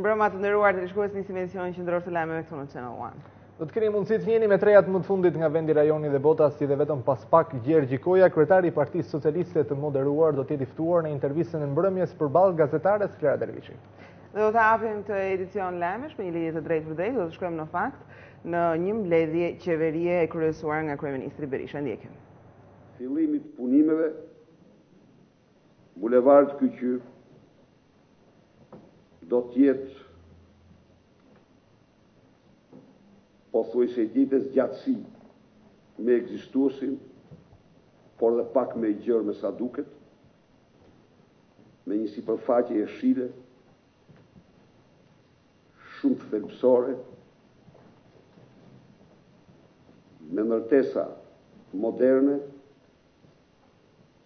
Mirëmbrëma të nderuar televizionistë, nisi emisionin qendror të lajmeve këtu në Channel One. Do të keni mundësi të njeni me trejat më të fundit nga vendi, rajoni dhe bota, si dhe vetëm pas pak Gjergj Koja, kryetari i Partisë Socialiste të Moderuar, do të jetë i ftuar në intervistën e mbrëmjes përballë gazetares Klara Dervishi. Dhe do të hapim të edicion lajmesh me një lidhje të drejtë për drejtë, do të shkojmë në fakt në një mbledhje qeverie e kryesuar nga kryeministri Berisha. Ndjekim. Fillimi të punimeve, bulevard Kyqy do të jetë pothuajse ditës gjatësi me ekzistuesin, por dhe pak me gjërë me sa duket, me një sipërfaqe jeshile, shumë të thelbësore, me ndërtesa moderne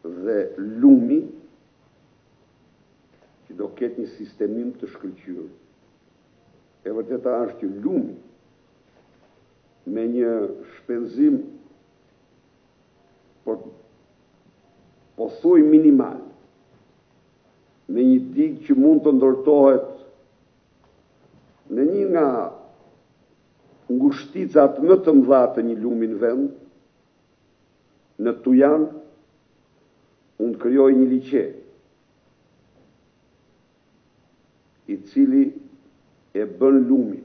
dhe lumi që do ketë një sistemim të shkëlqyer. E vërteta është që lumi me një shpenzim po thuaj minimal, me një digë që mund të ndërtohet në një nga ngushticat më të mëdha të një lumi në vend, në Tujan, unë krijoj një liçe i cili e bën lumin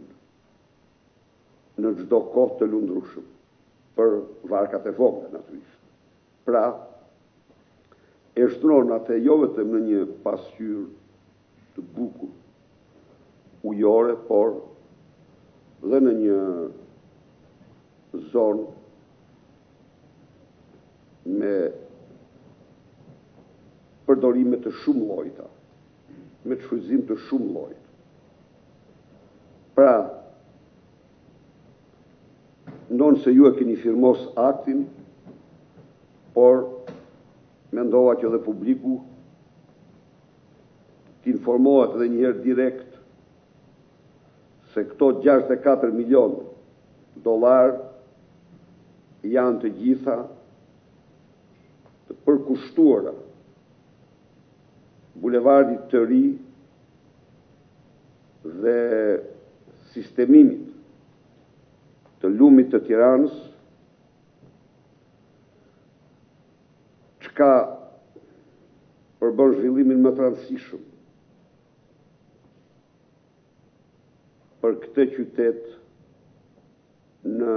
në çdo kohë të lundrueshëm, për varkat e vogla natyrisht. Pra, e shtron atë jo vetëm në një pasqyrë të bukur ujore, por dhe në një zonë me përdorime të shumë llojta, me shfrytëzim të shumë llojit. Pra, ndonë se ju e keni firmos aktin, por mendova që dhe publiku t'informohet edhe njëherë direkt se këto 64 milion dollar janë të gjitha të përkushtuara bulevardit të ri dhe sistemimit të lumit të Tiranës, çka përbën zhvillimin më të rëndësishëm për këtë qytet në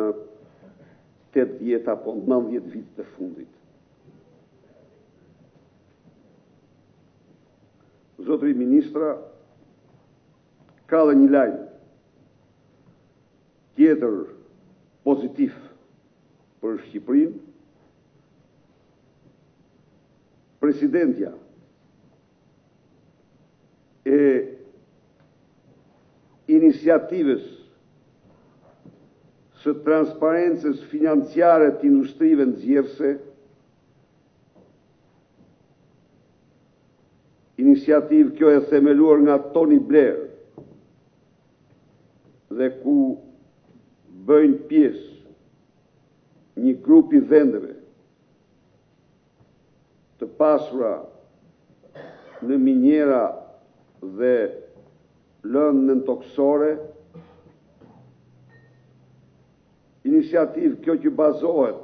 80 apo 90 vite të fundit. Zotëri Ministra, ka dhe një lajm tjetër pozitiv për Shqipërinë. Presidentja e iniciativës së transparencës financiare të industrive nxjerrëse, iniciativë kjo e themeluar nga Tony Blair dhe ku bëjnë pjesë një grup i vendeve të pasura në minjera dhe lëndë nëntoksore, iniciativë kjo që bazohet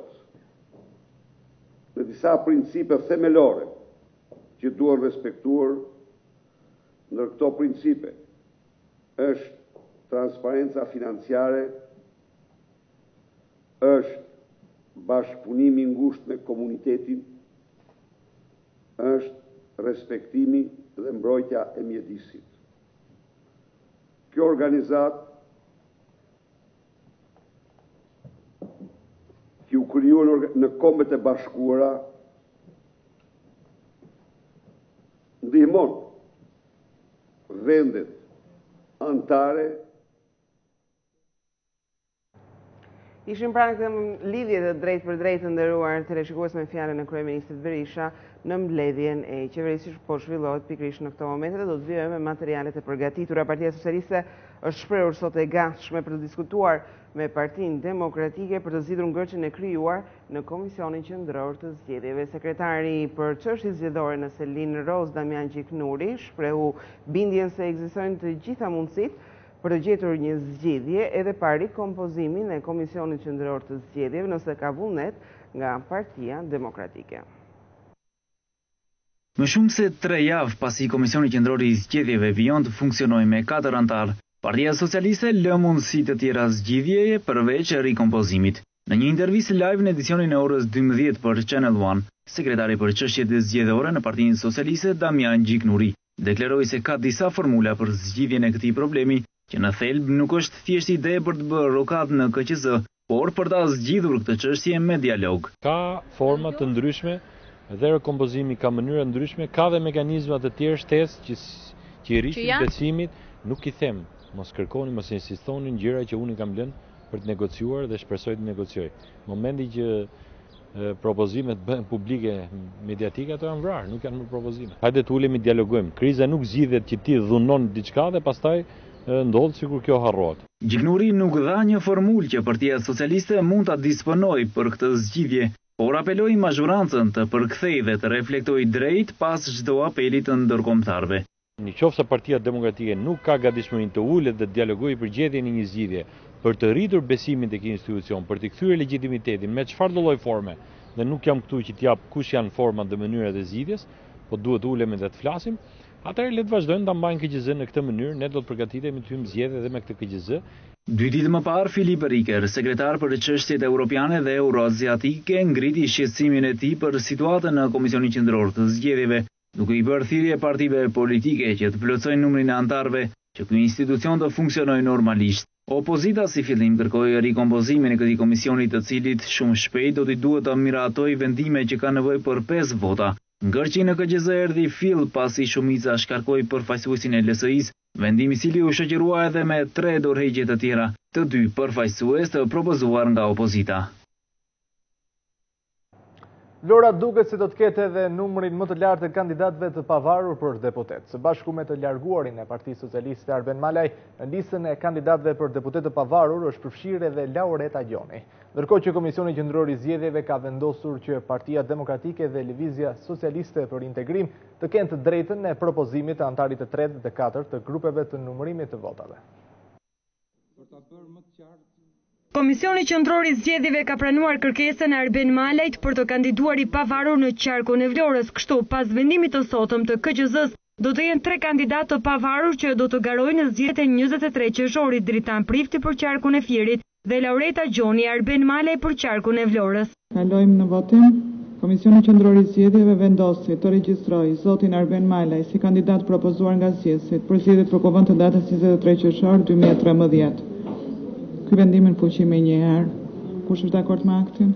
në disa principe themelore që duhen respektuar. Ndër këto principe është transparenca financiare, është bashkëpunimi ngushtë me komunitetin, është respektimi dhe mbrojtja e mjedisit. Kjo organizat që u krijuar në Kombet e Bashkuara ndihmon vendet anëtare. Ishim pra në këtë lidhje të drejt për drejt të nderuar teleshikues me fjalën e kryeministrit Berisha në mbledhjen e qeverisë po zhvillohet pikërisht në këto momente dhe do të vijojmë me materialet e përgatitura. Partia Socialiste është shprehur sot e gatshme për të diskutuar me Partinë Demokratike për të zgjidhur ngërçin e krijuar në Komisionin Qendror të Zgjedhjeve. Sekretari për çështjet zgjedhore në Selin Roz Damian Gjiknuri shprehu bindjen se ekzistojnë të gjitha mundësitë për të gjetur një zgjidhje edhe pa rikompozimin e Komisionit Qendror të Zgjedhjeve nëse ka vullnet nga Partia Demokratike. Më shumë se 3 javë pasi Komisioni Qendror i Zgjedhjeve vijon të funksionojë me 4 anëtar, Partia Socialiste lë mundësi të tjera zgjidhjeje përveç rikompozimit. Në një intervistë live në edicionin e orës 12 për Channel One, sekretari për çështjet zgjedhore në Partinë Socialiste Damian Gjiknuri deklaroi se ka disa formula për zgjidhjen e këtij problemi, që në thelb nuk është thjesht ide për të bërë rokat në KQZ, por për ta zgjidhur këtë çështje me dialog. Ka forma të ndryshme dhe rikompozimi ka mënyra ndryshme, ka dhe mekanizma të tjerë shtesë që i rrisin besimit, nuk i them, mos kërkoni, mos insistoni në gjëra që unë i kam lënë për të negociuar dhe shpresoj të negocioj. Momenti që propozimet bëhen publike mediatike, ato janë vrarë, nuk janë më propozime. Hajde të ulemi dialogojmë. Kriza nuk zgjidhet që ti dhunon diçka dhe pastaj ndodh sikur kjo harrohet. Gjiknuri nuk dha një formulë që Partia Socialiste mund ta disponojë për këtë zgjidhje, por apeloi mazhorancën të përkthejë dhe të reflektojë drejt pas çdo apeli të ndërkombëtarëve. Nëse Partia Demokratike nuk ka gatishmërinë të ulet dhe dialogojë për gjetjen e një zgjidhje, për të rritur besimin tek institucion, për të kthyer legitimitetin me çfarë do lloj forme, dhe nuk jam këtu që t'jap kush janë format dhe mënyrat e zgjidhjes, po duhet ulemi dhe të flasim. Atëherë le të vazhdojnë ta mbajnë KQZ në këtë mënyrë, ne do të përgatitemi të hyjmë zgjedhje edhe me këtë KQZ. 2 ditë më parë, Filip Riker, sekretar për çështjet europiane dhe euroaziatike, ngriti shqetësimin e tij për situatën në Komisionin Qendror të Zgjedhjeve, duke i bërë thirrje partive politike që të plotësojnë numrin e anëtarëve që ky institucion të funksionojë normalisht. Opozita si fillim kërkoi rikompozimin e këtij komisioni, të cilit shumë shpejt do t'i duhet të miratojë vendime që kanë nevojë për 5 vota. Ngërçi në KQZ erdhi fill pasi shumica shkarkoi përfaqësuesin e LSI-s, vendim i cili u shoqërua edhe me 3 dorëheqje të tjera, të 2 përfaqësues të propozuar nga opozita. Vlora duket se do të ketë edhe numrin më të lartë të kandidatëve të pavarur për deputet. Së bashku me të larguarin e Partisë Socialiste Arben Malaj, në listën e kandidatëve për deputet të pavarur është përfshirë edhe Laureta Gjoni. Ndërkohë që Komisioni Qendror i Zgjedhjeve ka vendosur që Partia Demokratike dhe Lëvizja Socialiste për Integrim të kenë të drejtën e propozimit të antarit të 3 dhe 4 të grupeve të numërimit të votave. Komisioni Qendror i Zgjedhjeve ka pranuar kërkesën e Arben Malajt për të kandiduar i pavarur në qarkun e Vlorës. Kështu, pas vendimit të sotëm të KQZ-s, do të jenë 3 kandidatë të pavarur që do të garojnë në zgjedhjet e 23 qershorit, Dritan Prifti për qarkun e Fierit dhe Laureta Gjoni Arben Malaj për qarkun e Vlorës. Kalojmë në votim. Komisioni Qendror i Zgjedhjeve vendosi të regjistrojë zotin Arben Malaj si kandidat propozuar nga zgjedhësit për zgjedhjet për kuvend të datës 23 qershor 2013. Ky vendimin fuqi me një herë. Kush është dakord me aktin?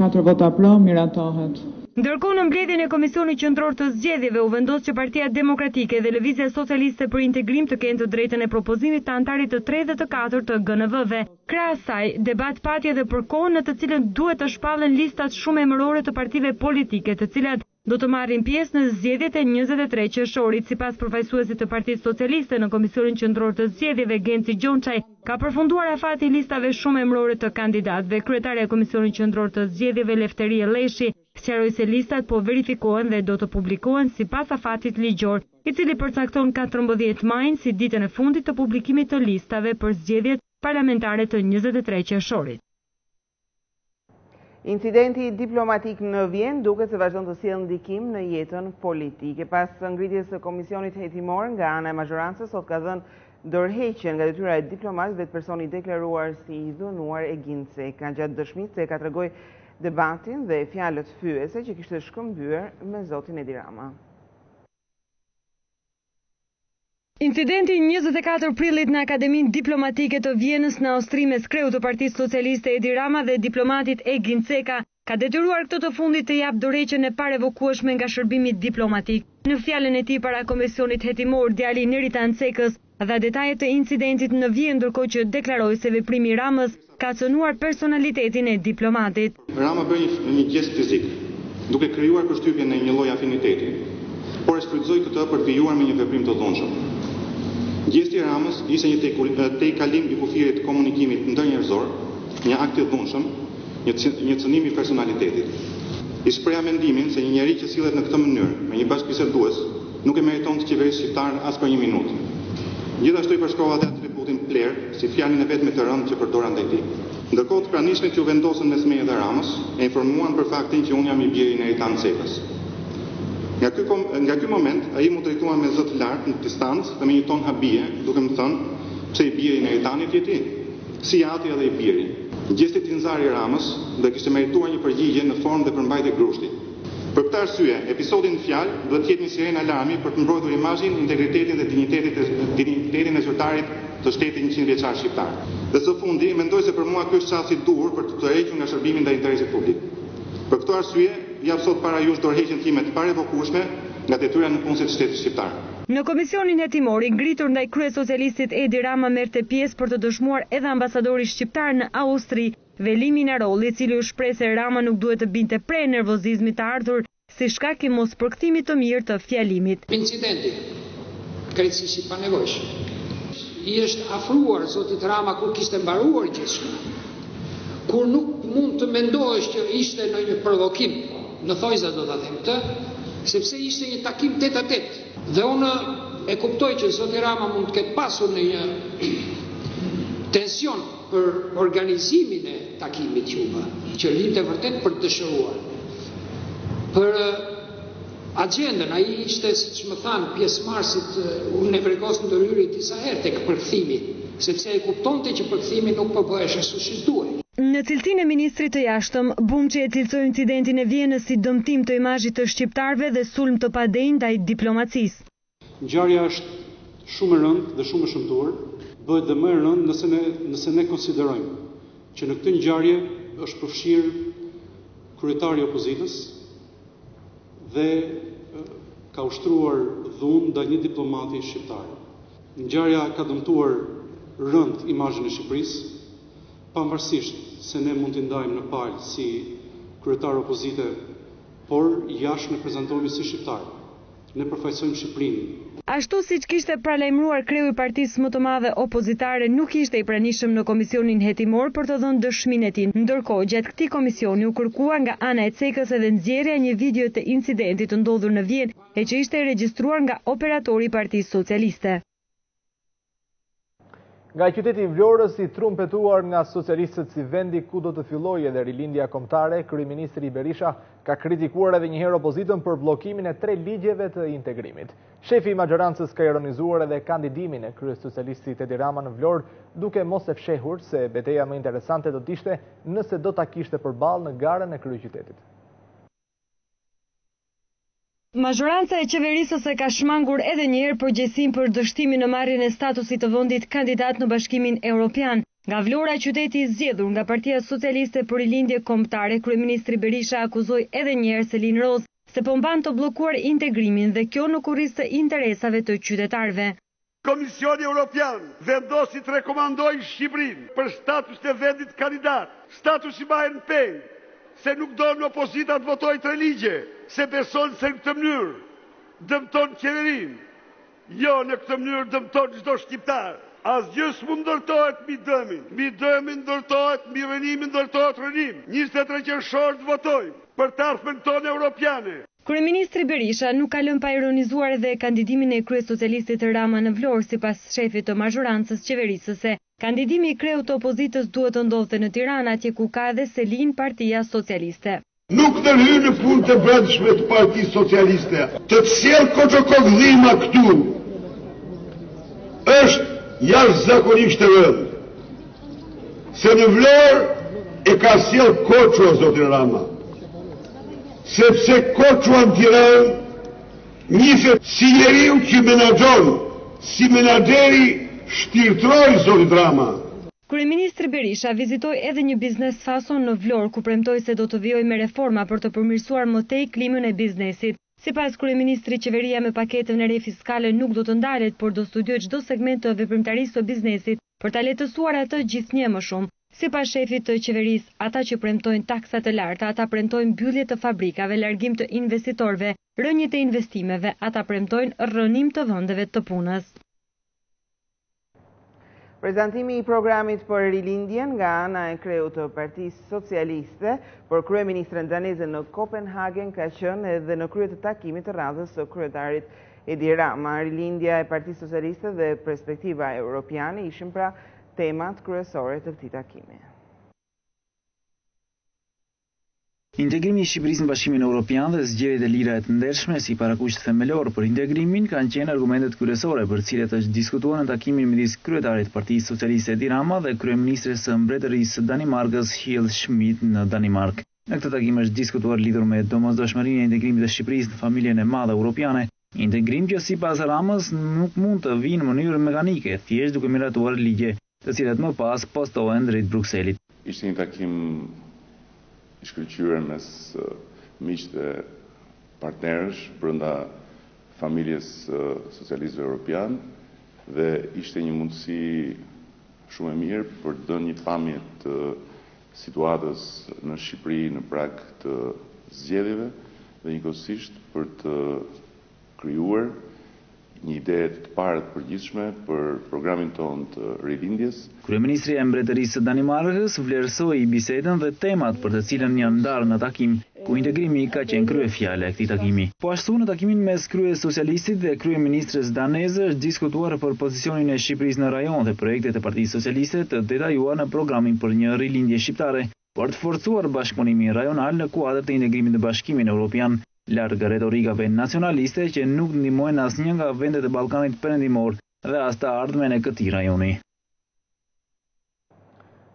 4 vota pro, miratohet. Ndërkohë, në mbledhjen e Komisionit Qendror të Zgjedhjeve u vendos që Partia Demokratike dhe Lëvizja Socialiste për Integrim të kenë të drejtën e propozimit të antarit të 3 dhe të 4 të GNV-ve. Krahas asaj, debat pati edhe për kohën në të cilën duhet të shpallen listat shumë emërore të partive politike, të cilat do të marrin pjesë në zgjedhjet e 23 qershorit. Sipas përfaqësuesit të Partisë Socialiste në Komisionin Qendror të Zgjedhjeve, Genci Gjonçaj, ka përfunduar afati listave shumë emërore të kandidatëve. Kryetaria e Komisionit Qendror të Zgjedhjeve, Lefteria Leshi, sqaroi se listat po verifikohen dhe do të publikohen sipas afatit ligjor, i cili përcakton 14 majin si ditën e fundit të publikimit të listave për zgjedhjet parlamentare të 23 qershorit. Incidenti diplomatik në Vjenë duket se vazhdon të sjellë ndikim në jetën politike. Pas ngritjes së komisionit hetimor nga ana e mazhorancës, sot ka dhënë dorëheqjen nga detyra e diplomatëve vetë personi deklaruar si i dhunuar Egin Ceka. Gjatë dëshmisë Ceka tregoi debatin dhe fjalët fyese që kishte shkëmbyer me zotin Edi Rama. Incidenti 24 prillit në Akademinë Diplomatike të Vjenës në Austri mes kreut të Partisë Socialiste Edi Rama dhe diplomatit Egin Ceka ka detyruar këtë të fundit të japë dorëheqjen e parevokueshme nga shërbimi diplomatik. Në fjalën e tij para komisionit hetimor, djali i Neritan Cekës dha detajet të incidentit në Vjen, ndërkohë që deklaroi se veprimi i Ramës ka cënuar personalitetin e diplomatit. Rama bëri një gest fizik, duke krijuar përshtypjen e një lloji afiniteti, por e shfrytëzoi këtë për të vijuar me një veprim të dhunshëm. Gjesti i Ramës ishte një tejkalim i kufirit të komunikimit ndërnjerëzor, një akt i dhunshëm, një cënim i personalitetit. I shpreha mendimin se një njeri që sillet në këtë mënyrë me një bashkëbisedues nuk e meriton të qeverisë shqiptare as për një minutë. Gjithashtu i përshkrova dhe atributin pler si fjalën e vetme të rëndë që përdora ndaj tij. Ndërkohë të pranishmit që u vendosën mes meje dhe Ramës e informuan për faktin që unë jam i biri në Eritan Sekës. Nga ky moment ai mu drejtua me zë të lartë në distancë dhe me një ton habie, duke më thënë pse i biri në Eritanit je ti, si ati edhe i biri. Gjesti tinzari i Ramës do kishte merituar një përgjigje në formë dhe përmbajtje grushti. Për këtë arsye, episodi në fjalë duhet të jetë një sirenë alarmi për të mbrojtur imazhin, integritetin dhe dinjitetin e zyrtarit të shtetit 100 vjeçar shqiptar. Dhe së fundi, mendoj se për mua ky është çasti i duhur për të tërhequr nga shërbimi ndaj interesit publik. Për këtë arsye, jap sot para jush dorëheqjen time të parevokueshme nga detyra në punësit të shtetit shqiptar. Në komisionin hetimor i ngritur ndaj kryesocialistit Edi Rama merrte pjesë për të dëshmuar edhe ambasadori shqiptar në Austri, Velimi Narolli, i cili u shpreh se Rama nuk duhet të binte pre nervozizmit të ardhur si shkak i mospërkthimit të mirë të fjalimit. Incidenti krejtësisht i panevojshëm. I është afruar zotit Rama kur kishte mbaruar gjithçka. Kur nuk mund të mendohesh që ishte në një provokim, në thojza do ta them këtë, sepse ishte një takim tet a tet. Dhe unë e kuptoj që zoti Rama mund të ketë pasur në një tension për organizimin e takimit që linte vërtet për të dëshiruar. Për agjendën, ai ishte, siç më thanë, pjesëmarrësit, unë e vërgos në ndërhyrje disa herë tek përkthimi, sepse e kuptonte që përkthimi nuk po bëhej ashtu siç duhej. Në cilësinë e ministrit të jashtëm, Bumçi e cilësoi incidentin e Vjenës si dëmtim të imazhit të shqiptarëve dhe sulm të padenjë ndaj diplomacisë. Ngjarja është shumë e rëndë dhe shumë e shëmtuar, bëhet dhe më e rëndë nëse ne konsiderojmë që në këtë ngjarje është përfshirë kryetari i opozitës dhe ka ushtruar dhunë ndaj një diplomati shqiptar. Ngjarja ka dëmtuar rënd imazhin e Shqipërisë, pavarësisht se ne mund t'i ndajmë në palë si kryetar opozite, por jashtë ne prezantohemi si shqiptar. Ne përfaqësojmë Shqipërinë. Ashtu siç kishte paralajmëruar kreu i partisë më të madhe opozitare, nuk ishte i pranishëm në komisionin hetimor për të dhënë dëshminë e tij. Ndërkohë, gjatë këtij komisioni u kërkua nga ana e Cekës edhe nxjerrja një video të incidentit të ndodhur në Vjenë, e që ishte regjistruar nga operatori i Partisë Socialiste. Nga qyteti i Vlorës, i trumpetuar nga socialistët si vendi ku do të fillojë edhe rilindja kombëtare, kryeministri Berisha ka kritikuar edhe një herë opozitën për bllokimin e 3 ligjeve të integrimit. Shefi i majorancës ka ironizuar edhe kandidimin e kryesocialistit Edi Rama në Vlorë, duke mos e fshehur se betejë më interesante do të ishte nëse do ta kishte përballë në garën e kryeqytetit. Mazhoranca e qeverisës e ka shmangur edhe një herë përgjegjësinë për dështimin në marrjen e statusit të vendit kandidat në Bashkimin Evropian. Nga Vlora, qyteti i zgjedhur nga Partia Socialiste për rilindje kombëtare, kryeministri Berisha akuzoi edhe një herë Selin Roz se po mban të bllokuar integrimin dhe kjo në kurriz të interesave të qytetarëve. Komisioni Evropian vendosi të rekomandojë Shqipërinë për status të vendit kandidat. Status i bahen peng, se nuk do në opozita të votojë 3 ligje, se beson se në këtë mënyrë dëmton qeverinë. Jo, në këtë mënyrë dëmton çdo shqiptar. Asgjë s'mund ndërtohet mbi dëmin. Mbi dëmin ndërtohet, mbi rënimin ndërtohet rënim. 23 qershor të votojmë për të ardhmen tonë europiane. Kryeministri Berisha nuk ka lënë pa ironizuar edhe kandidimin e kryesocialistit Rama në Vlorë, sipas shefit të mazhorancës qeverisëse. Kandidimi i kreut të opozitës duhet të ndodhte në Tiranë, atje ku ka edhe Selin Partia Socialiste. Nuk ndërhyr në punë të brendshme të Partisë Socialiste. Të sjell koçokodhllima këtu është jashtëzakonisht e rëndë. Se në Vlorë e ka sjell Koço zoti Rama. Sepse Koço në Tiranë njihet si njeriu që menaxhon, si menaxheri shtirtroi zoti Rama. Kryeministri Berisha vizitoi edhe një biznes fason në Vlorë, ku premtoi se do të vijojë me reforma për të përmirësuar më tej klimën e biznesit. Sipas kryeministrit, qeveria me paketën e re fiskale nuk do të ndalet, por do studiojë çdo segment të veprimtarisë së biznesit për ta lehtësuar atë gjithnjë më shumë. Sipas shefit të qeverisë, ata që premtojnë taksa të larta, ata premtojnë mbyllje të fabrikave, largim të investitorëve, rënje të investimeve, ata premtojnë rrënim të vendeve të punës. Prezantimi i programit për rilindjen nga ana e kreut të Partisë Socialiste për kryeministren daneze në Kopenhagen ka qenë edhe në krye të takimit të radhës së kryetarit Edi Rama. Rilindja e Partisë Socialiste dhe perspektiva europiane ishin pra temat kryesore të këtij takimi. Integrimi i Shqipërisë në Bashkimin Evropian dhe zgjedhjet e lira e të ndershme si parakusht themelor për integrimin kanë qenë argumentet kryesore për të cilat është diskutuar në takimin midis kryetarit të Partisë Socialiste Edi Rama dhe kryeministres së Mbretërisë së Danimarkës Helle Schmidt në Danimark. Në këtë takim është diskutuar lidhur me domosdoshmërinë e integrimit të Shqipërisë në familjen e madhe europiane, integrim që sipas Ramës nuk mund të vijë në mënyrë mekanike, thjesht duke miratuar ligje, të cilat më pas postohen drejt Brukselit. Ishte një takim i shkëlqyer mes miqtë dhe partnerësh brenda familjes socialistëve europian dhe ishte një mundësi shumë e mirë për të dhënë një pamje të situatës në Shqipëri në prag të zgjedhjeve dhe njëkohësisht për të krijuar një ide të parë të përgjithshme për programin tonë të rilindjes. Kryeministri e Mbretërisë së Danimarkës vlerësoi bisedën dhe temat për të cilën janë ndarë në takim, ku integrimi ka qenë kryefjala e këtij takimi. Po ashtu në takimin mes kryesocialistit dhe kryeministres daneze është diskutuar për pozicionin e Shqipërisë në rajon dhe projektet e Partisë Socialiste të detajuar në programin për një rilindje shqiptare, për të forcuar bashkëpunimin rajonal në kuadër të integrimit në Bashkimin Evropian, larg retorikave nacionaliste që nuk ndihmojnë asnjë nga vendet e Ballkanit Perëndimor dhe as të ardhmen e këtij rajoni.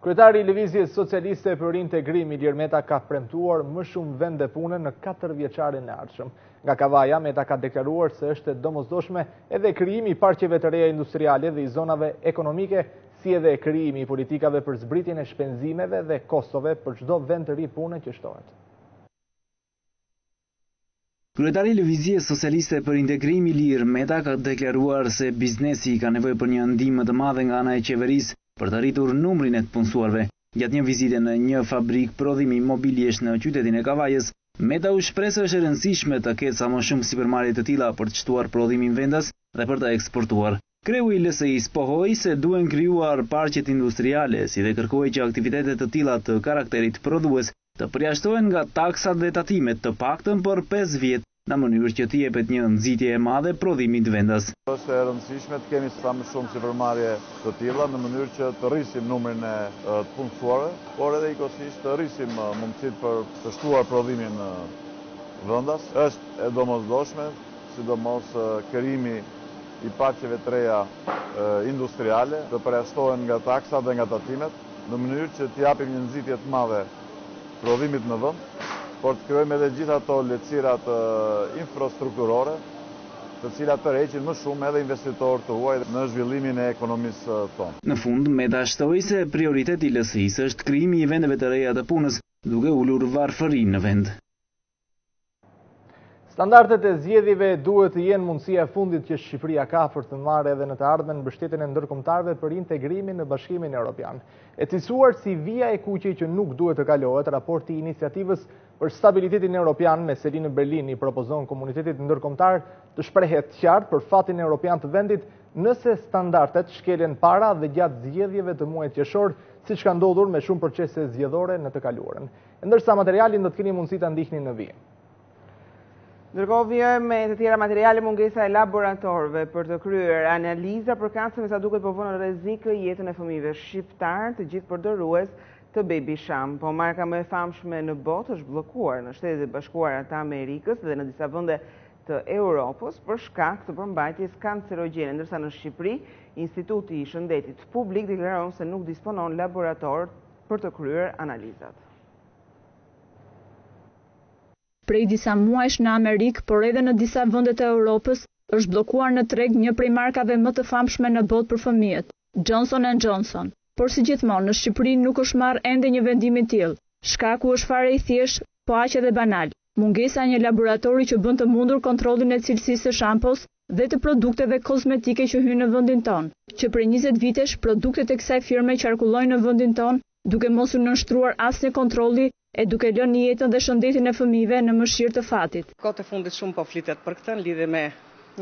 Kryetari i Lëvizjes Socialiste për Integrim Ilir Meta ka premtuar më shumë vende pune në 4 vjeçarin e ardhshëm. Nga Kavaja, Meta ka deklaruar se është e domosdoshme edhe krijimi i parqeve të reja industriale dhe i zonave ekonomike, si edhe krijimi i politikave për zbritjen e shpenzimeve dhe kostove për çdo vend të ri pune që shtohet. Kryetari i Lëvizjes Socialiste për Integrim Ilir Meta ka deklaruar se biznesi ka nevojë për një ndihmë të madhe nga ana e qeverisë për të arritur numrin e të punësuarve. Gjatë një vizite në një fabrikë prodhimi mobiljesh në qytetin e Kavajës, Meta u shpreh se është e rëndësishme të ketë sa më shumë sipërmarrje të tilla për të shtuar prodhimin vendas dhe për ta eksportuar. Kreu i LSI-s pohoi se duhen krijuar parqet industriale, si dhe kërkoi që aktivitetet të tilla të karakterit prodhues të përjashtohen nga taksat dhe tatimet të paktën për 5 vjet, në mënyrë që t'i jepet një nxitje e madhe prodhimit vendas. Është e rëndësishme të kemi sa më shumë sipërmarrje të tilla në mënyrë që të rrisim numrin e të punësuarve, por edhe njëkohësisht të rrisim mundësitë për të shtuar prodhimin vendas. Është e domosdoshme, sidomos krijimi i parqeve të reja industriale, të përjashtohen nga taksat dhe nga tatimet, në mënyrë që të japim një nxitje të madhe prodhimit në vend, por të krijojmë edhe gjithë ato lehtësirat infrastrukturore, të cilat tërheqin më shumë edhe investitorë të huaj në zhvillimin e ekonomisë tonë. Në fund, Meta shtoi se prioriteti i LSI-s është krijimi i vendeve të reja të punës, duke ulur varfërinë në vend. Standardet e zgjedhjeve duhet të jenë mundësia e fundit që Shqipëria ka për të marrë edhe në të ardhmen mbështetjen e ndërkombëtarëve për integrimin në Bashkimin Evropian. E cilësuar si vija e kuqe që nuk duhet të kalohet, raporti i iniciativës për stabilitetin evropian me sedinë në Berlin i propozon komunitetit ndërkombëtar të shprehet qartë për fatin evropian të vendit nëse standardet shkelen para dhe gjatë zgjedhjeve të muajit qershor, siç ka ndodhur me shumë procese zgjedhore në të kaluarën. Ndërsa materialin do të keni mundësi ta ndiqni në vijim. Ndërkohë vijojmë me të tjera materiale, mungesa e laboratorëve për të kryer analiza për kancer, me sa duket po vënë në rrezik jetën e fëmijëve shqiptar, të gjithë përdorrues të Baby Sham. Po marka më e famshme në botë është bllokuar në Shtetet e Bashkuara të Amerikës dhe në disa vende të Europës për shkak të përmbajtjes kancerogjene, ndërsa në Shqipëri Instituti i Shëndetit Publik deklaron se nuk disponon laborator për të kryer analizat. Prej disa muajsh në Amerikë, por edhe në disa vende të Europës, është bllokuar në treg një prej markave më të famshme në botë për fëmijët, Johnson & Johnson. Por si gjithmonë në Shqipëri nuk është marrë ende një vendim i tillë. Shkaku është fare i thjeshtë, po aq edhe banal. mungesa e një laboratori që bën të mundur kontrollin e cilësisë së shampos dhe të produkteve kozmetike që hynë në vendin tonë, që prej 20 vitesh produktet e kësaj firme qarkullojnë në vendin tonë, duke mos u nënshtruar asnjë kontrolli e duke lënë jetën dhe shëndetin e fëmijëve në mëshirë të fatit. Kohët e fundit shumë po flitet për këtë në lidhje me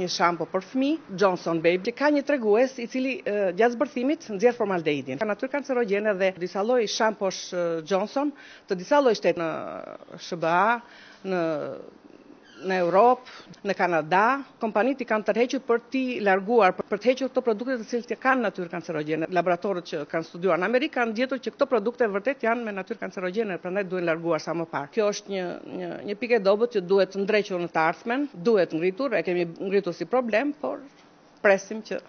një shampo për fëmijë, Johnson Baby, ka një tregues i cili gjatë zbërthimit nxjerr formaldehidin. Ka natyrë kancerogjene dhe disa lloj shamposh Johnson, të disa lloj shtetë në SBA, në Europë, në Kanada, kompanitë i kanë tërhequr për t'i larguar, për të hequr këto produkte të cilët kanë natyrë kancerogjene. Laboratorët që kanë studiuar në Amerikë kanë gjetur që këto produkte vërtet janë me natyrë kancerogjene, prandaj duhen larguar sa më parë. Kjo është një pikë e dobët që duhet ndrequr në të ardhmen, duhet ngritur, e kemi ngritur si problem, por presim që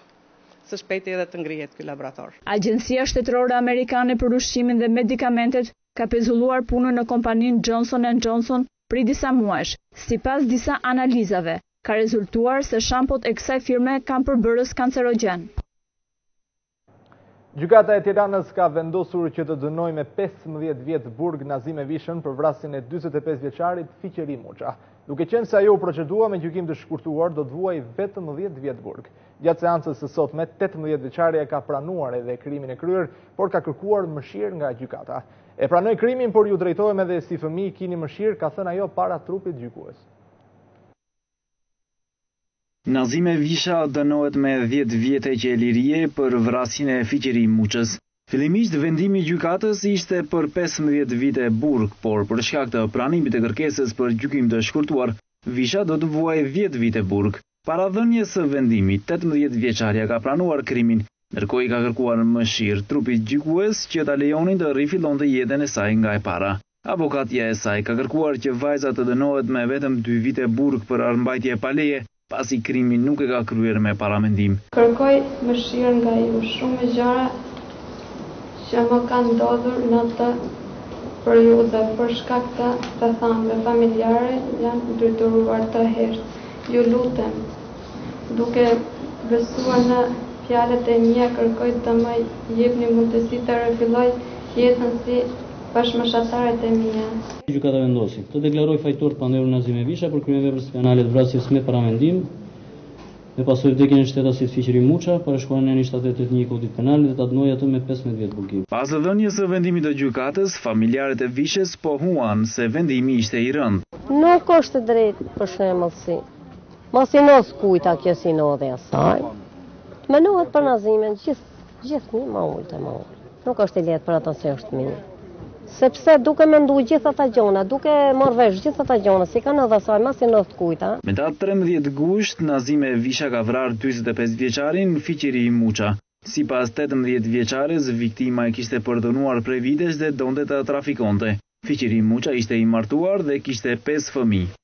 së shpejti edhe të ngrihet ky laborator. Agjencia Shtetërore Amerikane për Ushqimin dhe Medikamentet ka pezulluar punën në kompaninë Johnson & Johnson prej disa muajsh. Sipas disa analizave, ka rezultuar se shampot e kësaj firme kanë përbërës kancerogjen. Gjykata e Tiranës ka vendosur që të dënojë me 15 vjet burg Nazim Evishën për vrasjen e 45 vjeçarit Fiqeri Muça. Duke qenë se ajo u procedua me gjykim të shkurtuar, do të vuaj vetëm 10 vjet burg. Gjatë seancës së sotme, 18 vjeçaria ka pranuar edhe krimin e kryer, por ka kërkuar mëshirë nga gjykata. E pranoj krimin, por ju drejtohem edhe si fëmijë kini mëshirë, ka thënë ajo para trupit gjykues. Nazim Evisha dënohet me 10 vjet qelërie për vrasjen e Fiqeri Muçës. Fillimisht vendimi i gjykatës ishte për 15 vite burg, por për shkak të pranimit të kërkesës për gjykim të shkurtuar, Visha do të vuajë 10 vite burg. Para dhënies së vendimit, 18 vjeçaria ka pranuar krimin, ndërkohë i ka kërkuar mëshirë trupit gjykues që ta lejonin të rifillonte jetën e saj nga e para. Avokatja e saj ka kërkuar që vajza të dënohet me vetëm 2 vite burg për armbajtje pa leje, pasi krimi nuk e ka kryer me paramendim. Kërkoj mëshirë nga ju, shumë gjëra që më kanë ndodhur në të periudhë për shkak të thamve familjare janë detyruar të heq. Ju lutem, duke besuar në fjalët e mia, kërkoj të më jepni mundësi të rifilloj jetën si bashkëmoshatarët e mia. Gjykata vendosi të deklaroj fajtor panderun Nazim Evisha për krimin e veprës penale të vrasjes me paramendim, me pasojë vdekjen e shtetasit Fiqeri Muça, parashkruar në 781 Kodit Penal dhe ta dënoi atë me 15 vjet burgim. Pas dhënies së vendimit të gjykatës, familjarët e Vishës po huan se vendimi ishte i rëndë. Nuk është drejt për shembull si mos i nos kujta kjo si nodhe asaj. Menohet për Nazimin gjithë më ullë. Nuk është i lehtë për ata se është mirë. Sepse duke menduar gjithë ata gjona, duke marrë vesh gjithë ata gjona, si kanë edhe asaj, mas i nëft kujta. Me datë 13 gusht, Nazim Evisha ka vrarë 45 vjeçarin Fiqeri Muça. Sipas 18 vjeçares, viktima e kishte përdhunuar prej vitesh dhe donte të trafikonte. Fiqeri Muça ishte i martuar dhe kishte 5 fëmijë.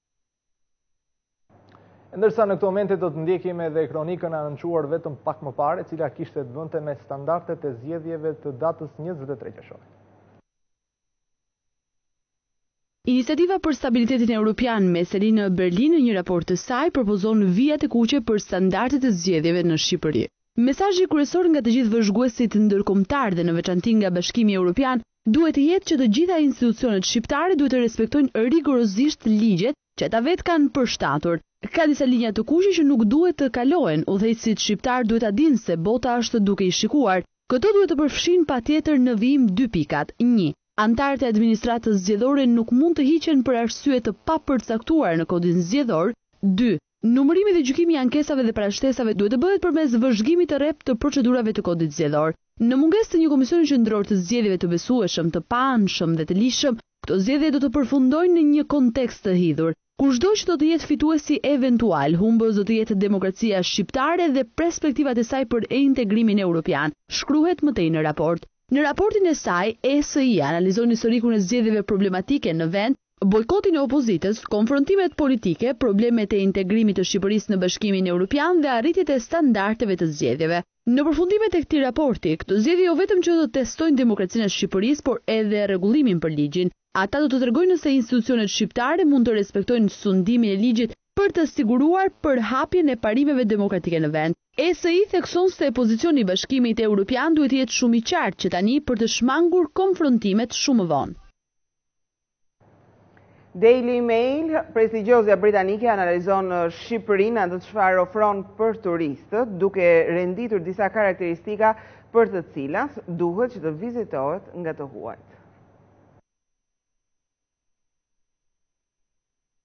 Ndërsa në këto momente do të ndjekim edhe kronikën anënquar vetëm pak më parë, e cila kishte të bënte me standardet e zgjedhjeve të datës 23 qershor. Iniciativa për stabilitetin europian me sedi në Berlin në një raport të saj propozon vijat e kuqe për standardet e zgjedhjeve në Shqipëri. Mesazhi kryesor nga të gjithë vëzhguesit ndërkombëtar dhe në veçanti nga Bashkimi Evropian duhet të jetë që të gjitha institucionet shqiptare duhet të respektojnë rigorozisht ligjet që ata vetë kanë përshtatur. Ka disa linja të kuqe që nuk duhet të kalohen, udhëheqësit shqiptar duhet ta dinë se bota është duke i shikuar. Këto duhet të përfshin patjetër në vijim 2 pikat. 1. Antarët e administratës zgjedhore nuk mund të hiqen për arsye të papërcaktuar në kodin zgjedhor. 2. Numërimi dhe gjykimi i ankesave dhe parashtesave duhet të bëhet përmes vëzhgimit të rreptë të procedurave të kodit zgjedhor. Në mungesë të një komisioni qendror të zgjedhjeve të besueshëm, të paanshëm dhe të lishëm, këto zgjedhje do të përfundojnë në një kontekst të hidhur. Kushdo që do të jetë fituesi eventual, humbës do të jetë demokracia shqiptare dhe perspektivat e saj për integrimin evropian, shkruhet mëtej në raport. Në raportin e saj, ESI analizon historikun e zgjedhjeve problematike në vend, bojkotin e opozitës, konfrontimet politike, problemet e integrimit të Shqipërisë në Bashkimin Evropian dhe arritjet e standardeve të zgjedhjeve. Në përfundimet e këtij raporti, këto zgjedhje jo vetëm që do të testojnë demokracinë e Shqipërisë, por edhe rregullimin për ligjin. Ata do të tregojnë nëse institucionet shqiptare mund të respektojnë sundimin e ligjit për të siguruar përhapjen e parimeve demokratike në vend. ESI thekson se pozicioni i Bashkimit Evropian duhet të jetë shumë i qartë që tani për të shmangur konfrontimet shumë vonë. Daily Mail, prestigjioza britanike analizon Shqipërinë atë çfarë ofron për turistët, duke renditur disa karakteristika për të cilat duhet që të vizitohet nga të huajt.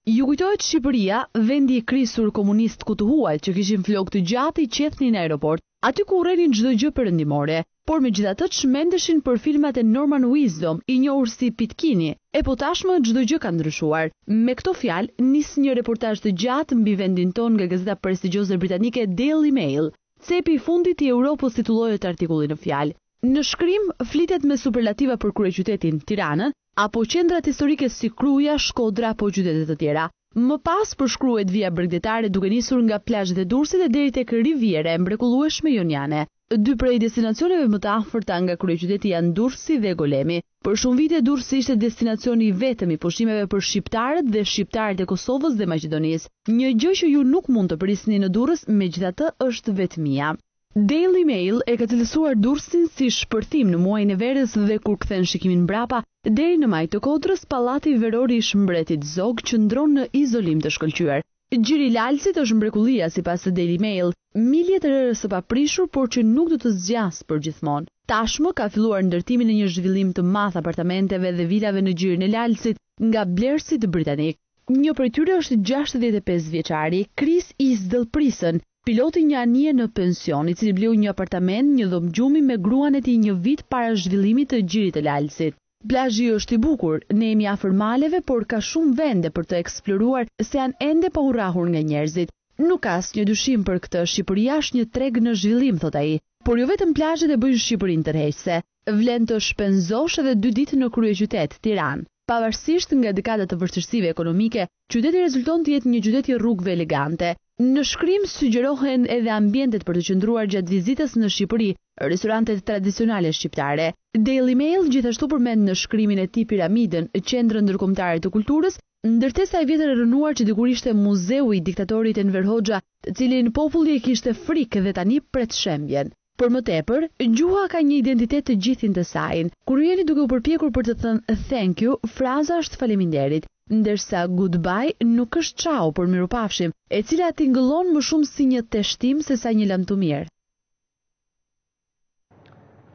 Ju kujtohet Shqipëria, vendi i krisur komunist ku të huajt që kishin flok të gjatë i qethnin në aeroport, aty ku urrenin çdo gjë perëndimore, por megjithatë çmendeshin për filmat e Norman Wisdom, i njohur si Pitkini, e po tashmë çdo gjë ka ndryshuar. Me këto fjalë nis një reportazh të gjatë mbi vendin ton nga gazeta prestigjioze britanike Daily Mail. Cepi i fundit i Europës titullohet artikullin në fjalë. Në shkrim flitet me superlativa për kryeqytetin Tiranën, apo qendrat historike si Kruja, Shkodra apo qytete të tjera. Më pas përshkruhet vija bregdetare duke nisur nga plazhet e Durrësit e deri tek Riviera e mrekullueshme joniane. Dy prej destinacioneve më të afërta nga kryeqyteti janë Durrësi dhe Golemi. Për shumë vite Durrësi ishte destinacioni i vetëm i pushimeve për shqiptarët dhe shqiptarët e Kosovës dhe Maqedonisë. Një gjë që ju nuk mund të prisni në Durrës, megjithatë është vetmia. Daily Mail e ka cilësuar Durrësin si shpërthim në muajin e verës dhe kur kthen shikimin mbrapa, deri në maj të Kodrës, pallati veror i shmbretit Zog qëndron në izolim të shkëlqyer. Gjiri i Lalësit është mrekullia sipas të Daily Mail, milje të rërës së paprishur, por që nuk do të zgjas përgjithmonë. Tashmë ka filluar ndërtimi në një zhvillim të madh apartamenteve dhe vilave në gjirin e Lalësit nga blerësit britanik. Një prej tyre është 65 vjeçari Chris Isdell-Prison, piloti një anije në pension, i cili bleu një apartament, një dhomë gjumi me gruan e tij një vit para zhvillimit të gjirit të Lalësit. Plazhi është i bukur, ne jemi afër maleve, por ka shumë vende për të eksploruar se janë ende pa urrahur nga njerëzit. Nuk ka asnjë dyshim për këtë, Shqipëria është një treg në zhvillim, thot ai. Por jo vetëm plazhet e bëjnë Shqipërinë tërheqëse, vlen të shpenzosh edhe 2 ditë në kryeqytet, Tiranë. Pavarësisht nga dekadat të vështirësive ekonomike, qyteti rezulton të jetë një qytet i rrugëve elegante. Në shkrim sugjerohen edhe ambientet për të qëndruar gjatë vizitës në Shqipëri, restorantet tradicionale shqiptare. Daily Mail gjithashtu përmend në shkrimin e tij Piramidën, qendrën ndërkombëtare të kulturës, ndërtesa e vjetër e rënuar që dikur ishte muzeu i diktatorit Enver Hoxha, të cilin populli e kishte frikë dhe tani pret shembjen. Por më tepër, gjuha ka një identitet të gjithin të saj. Kur jeni duke u përpjekur për të thënë thank you, fraza është faleminderit, ndërsa goodbye nuk është ciao për mirupafshim, e cila tingëllon më shumë si një teshtim se sa një lamtumir.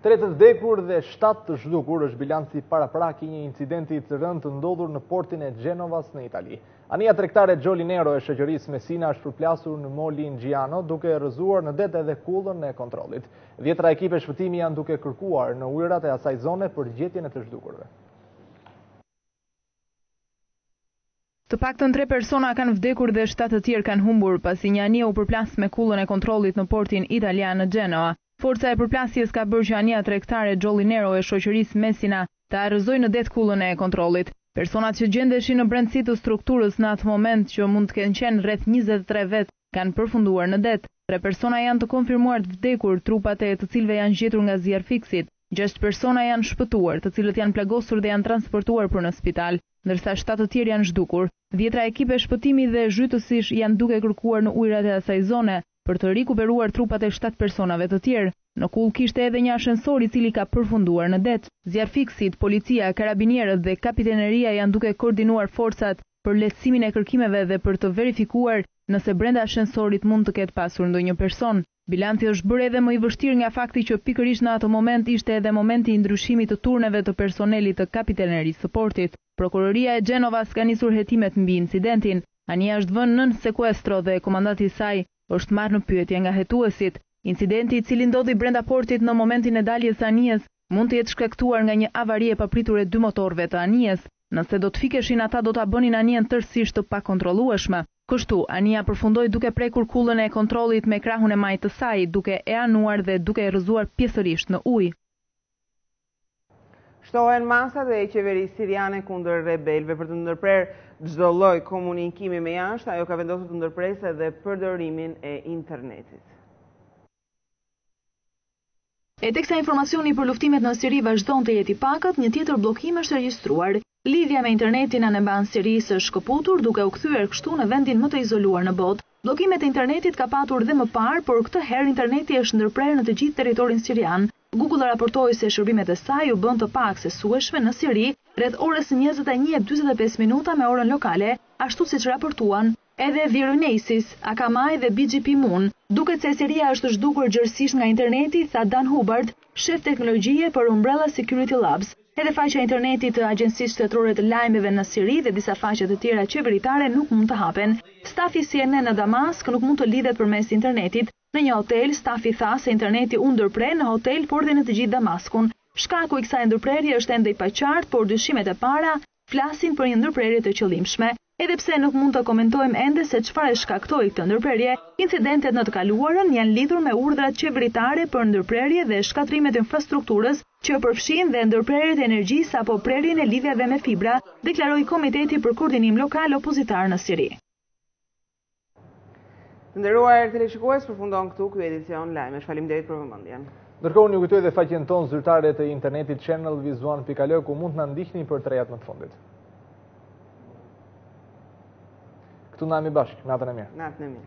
3 të vdekur dhe 7 të zhdukur është bilanci paraprak i një incidenti të rënd të ndodhur në portin e Genovas në Itali. Anija tregtare Giolinero e shoqërisë Messina është përplasur në Molin Giano duke rrëzuar në det edhe kullën e kontrollit. 10 ekipe shpëtimi janë duke kërkuar në ujërat e asaj zone për gjetjen e të zhdukurve. Të paktën 3 persona kanë vdekur dhe 7 të tjerë kanë humbur pasi një anije u përplas me kullën e kontrollit në portin italian në Genoa. Forca e përplasjes ka bërë që anija tregtare Giolinero e shoqërisë Messina të arrëzojë në det kullën e kontrollit. Personat që gjendeshin në brendësi të strukturës në atë moment, që mund të kenë qenë rreth 23 vet, kanë përfunduar në det. 3 persona janë të konfirmuar të vdekur, trupat e të cilëve janë gjetur nga zjarfiksit. 6 persona janë shpëtuar, të cilët janë plagosur dhe janë transportuar për në spital, ndërsa 7 të tjerë janë zhdukur. 10 ekipe shpëtimi dhe zhytësish janë duke kërkuar në ujërat e asaj zone për të rikuperuar trupat e 7 personave të tjerë. Në kull kishte edhe një ashensor i cili ka përfunduar në det. Zjarfiksit, policia, karabinierët dhe kapiteneria janë duke koordinuar forcat për lehtësimin e kërkimeve dhe për të verifikuar nëse brenda ashensorit mund të ketë pasur ndonjë person. Bilanci është bërë edhe më i vështirë nga fakti që pikërisht në atë moment ishte edhe momenti i ndryshimit të turneve të personelit të kapitenerisë së portit. Prokuroria e Genovas ka nisur hetimet mbi incidentin. Anija është vënë nën sekuestro dhe komandanti i saj është marrë në pyetje nga hetuesit. Incidenti i cili ndodhi brenda portit në momentin e daljes së anijes mund të jetë shkaktuar nga një avari e papritur e 2 motorëve të anijes. Nëse do të fikeshin ata do ta bënin anijen tërësisht të pakontrollueshme. Kështu, anija përfundoi duke prekur kullën e kontrollit me krahun e majtë të saj, duke e anuar dhe duke e rrëzuar pjesërisht në ujë. Shtohen masat e qeverisë siriane kundër rebelëve për të ndërprerë çdo lloj komunikimi me jashtë. Ajo ka vendosur të ndërpresë edhe përdorimin e internetit. E teksa informacioni për luftimet në Siri vazhdon të jeti pakët, një tjetër bllokim është regjistruar. Lidhja me internetin në banë Sirisë është shkëputur duke u kthyer kështu në vendin më të izoluar në botë. Bllokimet e internetit ka patur dhe më parë, por këtë herë interneti është ndërprerë në të gjithë territorin sirian. Google raportoi se shërbimet e saj u bën të paksueshme në Siri rreth orës 21:45 me orën lokale, ashtu siç raportuan edhe The Renaissance, Akamai dhe BGP Moon. Duket se seria është zhdukur gjërësisht nga interneti, tha Dan Hubbard, shef teknologjie për Umbrella Security Labs. Edhe faqja internetit të Agjencisë Shtetërore të Lajmeve në Siri dhe disa faqe të tjera qeveritare nuk mund të hapen. Stafi CNN në Damask nuk mund të lidhet përmes internetit. Në një hotel, stafi tha se interneti u ndërprer në hotel, por dhe në të gjithë Damaskun. Shkaku i kësaj ndërprerje është ende i paqartë, por dyshimet e para flasin për një ndërprerje të qëllimshme. Edhe pse nuk mund të komentojmë ende se çfarë shkaktoi këtë ndërprerje, incidentet në të kaluarën janë lidhur me urdhrat qeveritare për ndërprerje dhe shkatrimet e infrastrukturës që përfshin dhe ndërprerjet e energjisë apo prerjen e lidhjeve me fibra, deklaroi Komiteti për Koordinim Lokal Opozitar në Siri. Të nderuar teleshikues, përfundon këtu ky edicion lajmesh. Faleminderit për vëmendjen. Ndërkohë ju kujtoj dhe faqen tonë zyrtare të internetit channelvizuan.al ku mund të na ndiqni për trejat më të fundit. Këtu na jemi bashkë, natën e mirë. Natën e mirë.